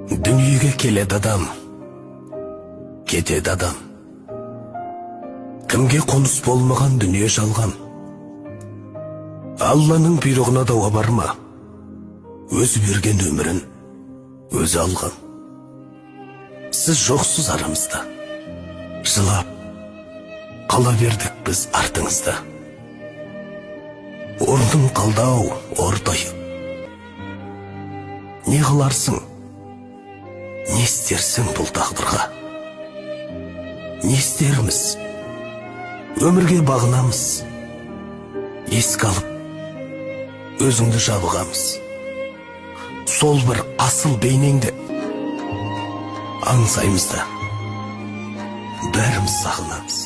Дүниеге келеді адам, кетеді адам. Кімге қоныс болмаған дүние жалған. Алланың бұйрығына дауға барма, өзі берген өмірін өзі алған. Сіз жоқсыз арамызда, жылап қала бердік біз артыңызда. Орның қалдау ордайып, не қыларсың, не істерсің бұл тағдырға? Не істерміз, өмірге бағынамыз, еске алып, өзіңді жабығамыз. Сол бір асыл бейнеңді аңсаймыз да, бәріміз сағынамыз.